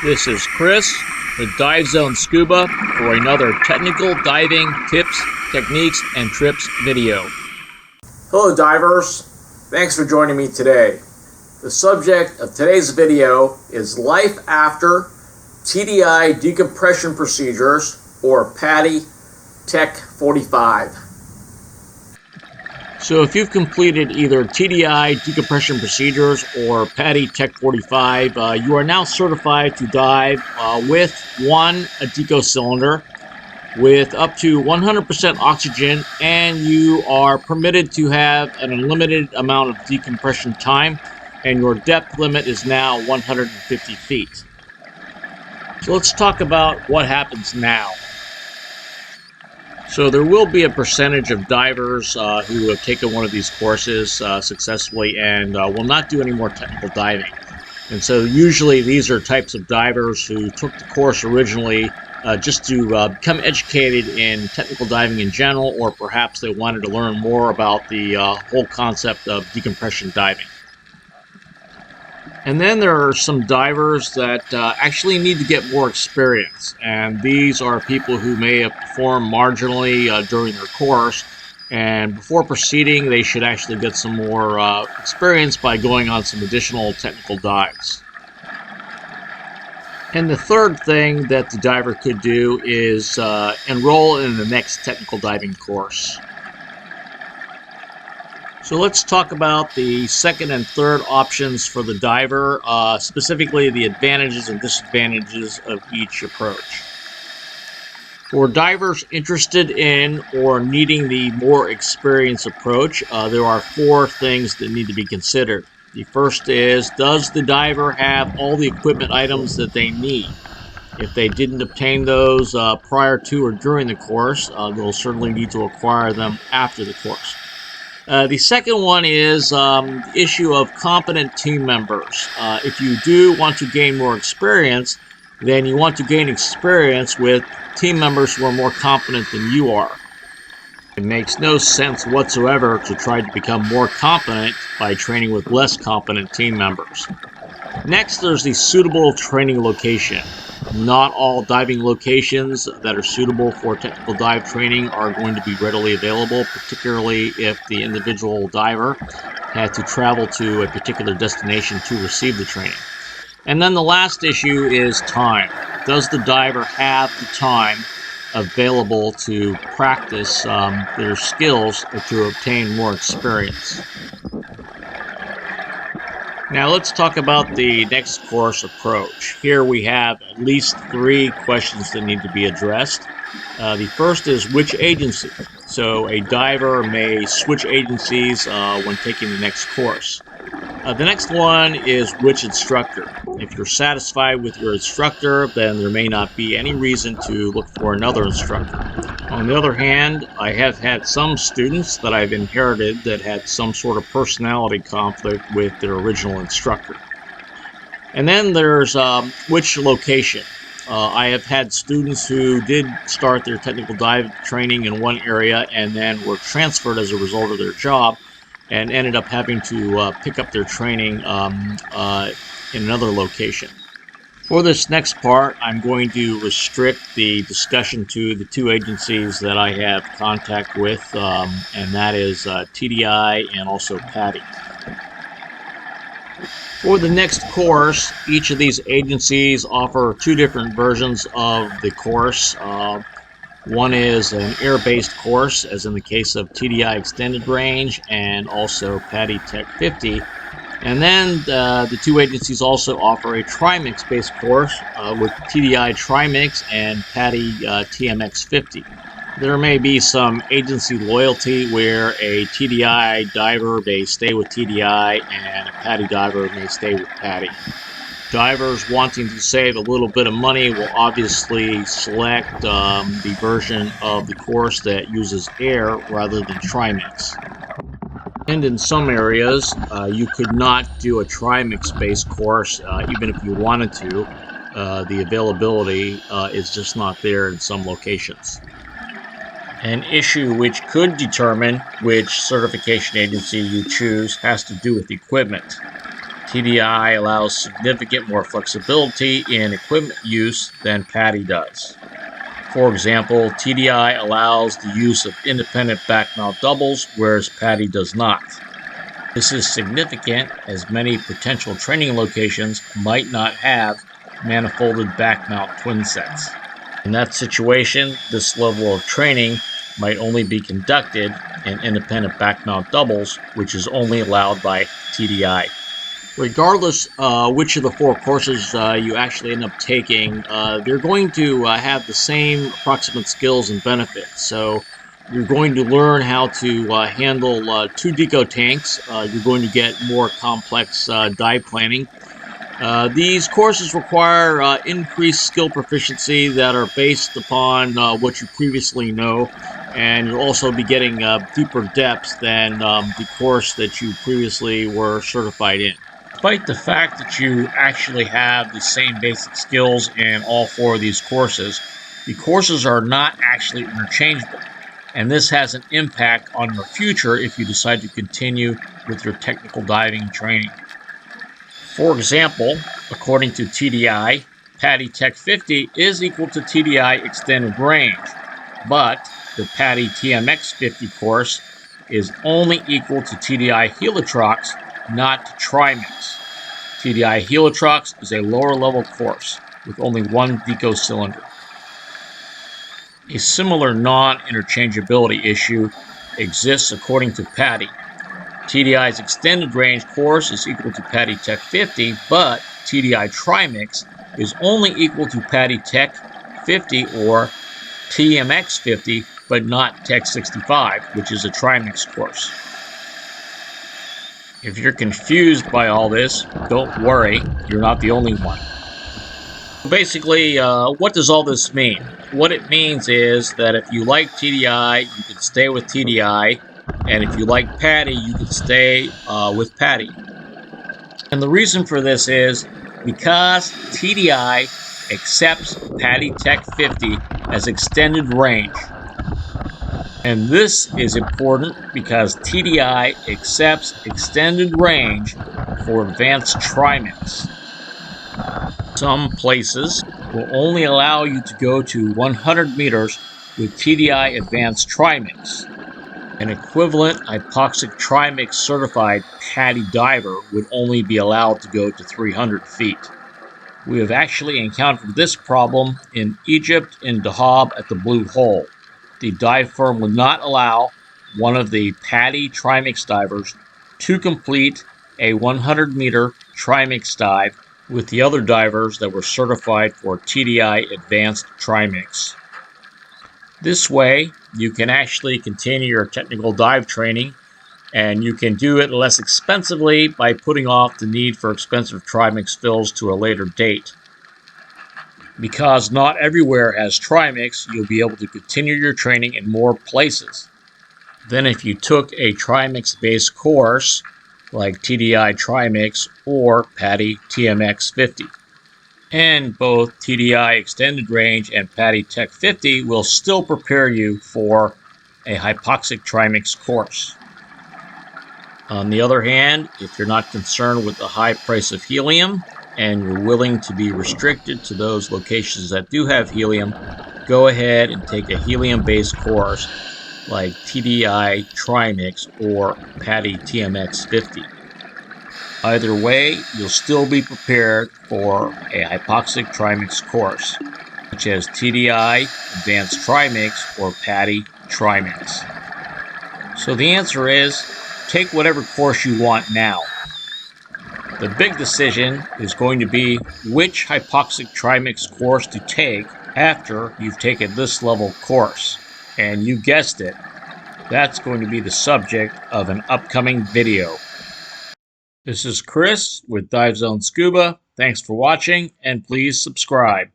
This is Chris with Dive Zone Scuba for another technical diving tips, techniques, and trips video. Hello divers, thanks for joining me today. The subject of today's video is life after TDI Decompression Procedures, or PADI TEC 45. So if you've completed either TDI Decompression Procedures or PADI TEC 45, you are now certified to dive with a Deco cylinder with up to 100% oxygen, and you are permitted to have an unlimited amount of decompression time, and your depth limit is now 150 feet. So let's talk about what happens now. So there will be a percentage of divers who have taken one of these courses successfully and will not do any more technical diving. And so usually these are types of divers who took the course originally just to become educated in technical diving in general, or perhaps they wanted to learn more about the whole concept of decompression diving. And then there are some divers that actually need to get more experience, and these are people who may have performed marginally during their course, and before proceeding they should actually get some more experience by going on some additional technical dives. And the third thing that the diver could do is enroll in the next technical diving course. So let's talk about the second and third options for the diver, specifically the advantages and disadvantages of each approach. For divers interested in or needing the more experienced approach, there are four things that need to be considered. The first is, does the diver have all the equipment items that they need? If they didn't obtain those prior to or during the course, they'll certainly need to acquire them after the course. The second one is the issue of competent team members. If you do want to gain more experience, then you want to gain experience with team members who are more competent than you are. It makes no sense whatsoever to try to become more competent by training with less competent team members. Next, there's the suitable training location. Not all diving locations that are suitable for technical dive training are going to be readily available, particularly if the individual diver had to travel to a particular destination to receive the training. And then the last issue is time. Does the diver have the time available to practice their skills to obtain more experience? Now let's talk about the next course approach. Here we have at least three questions that need to be addressed. The first is which agency. So a diver may switch agencies when taking the next course. The next one is which instructor. If you're satisfied with your instructor, then there may not be any reason to look for another instructor. On the other hand, I have had some students that I've inherited that had some sort of personality conflict with their original instructor. And then there's which location. I have had students who did start their technical dive training in one area and then were transferred as a result of their job and ended up having to pick up their training in another location. For this next part, I'm going to restrict the discussion to the two agencies that I have contact with, and that is TDI and also PADI. For the next course, each of these agencies offer two different versions of the course. One is an air-based course, as in the case of TDI Extended Range and also PADI TEC 50. And then the two agencies also offer a trimix-based course with TDI Trimix and PADI TMX 50. There may be some agency loyalty where a TDI diver may stay with TDI and a PADI diver may stay with PADI. Divers wanting to save a little bit of money will obviously select the version of the course that uses air rather than trimix. And in some areas, you could not do a trimix-based course even if you wanted to. The availability is just not there in some locations. An issue which could determine which certification agency you choose has to do with equipment. TDI allows significant more flexibility in equipment use than PADI does. For example, TDI allows the use of independent back mount doubles, whereas PADI does not. This is significant as many potential training locations might not have manifolded back mount twin sets. In that situation, this level of training might only be conducted in independent back mount doubles, which is only allowed by TDI. Regardless which of the four courses you actually end up taking, they're going to have the same approximate skills and benefits. So you're going to learn how to handle two Deco tanks. You're going to get more complex dive planning. These courses require increased skill proficiency that are based upon what you previously know, and you'll also be getting deeper depths than the course that you previously were certified in. Despite the fact that you actually have the same basic skills in all four of these courses, the courses are not actually interchangeable, and this has an impact on your future if you decide to continue with your technical diving training. For example, according to TDI, PADI TEC 50 is equal to TDI extended range, but the PADI TMX 50 course is only equal to TDI Heliotrox, not to trimix. TDI Heliotrox is a lower level course with only one Deco cylinder. A similar non-interchangeability issue exists according to PADI. TDI's extended range course is equal to PADI TEC 50, but TDI trimix is only equal to PADI TEC 50 or TMX 50, but not TEC 65, which is a trimix course. If you're confused by all this, don't worry, you're not the only one. Basically, what does all this mean? What it means is that if you like TDI, you can stay with TDI, and if you like PADI, you can stay with PADI. And the reason for this is because TDI accepts PADI TEC 50 as extended range. And this is important because TDI accepts extended range for advanced trimix. Some places will only allow you to go to 100 meters with TDI advanced trimix. An equivalent hypoxic trimix certified PADI diver would only be allowed to go to 300 feet. We have actually encountered this problem in Egypt in Dahab at the Blue Hole. The dive firm would not allow one of the PADI trimix divers to complete a 100-meter trimix dive with the other divers that were certified for TDI advanced trimix. This way, you can actually continue your technical dive training, and you can do it less expensively by putting off the need for expensive trimix fills to a later date. Because not everywhere has trimix, you'll be able to continue your training in more places than if you took a trimix-based course like TDI Trimix or PADI TMX 50. And both TDI Extended Range and PADI TEC 50 will still prepare you for a hypoxic trimix course. On the other hand, if you're not concerned with the high price of helium and you're willing to be restricted to those locations that do have helium, go ahead and take a helium-based course like TDI Trimix or PADI TMX 50. Either way, you'll still be prepared for a hypoxic trimix course, such as TDI Advanced Trimix or PADI Trimix. So the answer is, take whatever course you want now. The big decision is going to be which hypoxic trimix course to take after you've taken this level course. And you guessed it, that's going to be the subject of an upcoming video. This is Chris with Dive Zone Scuba. Thanks for watching, and please subscribe.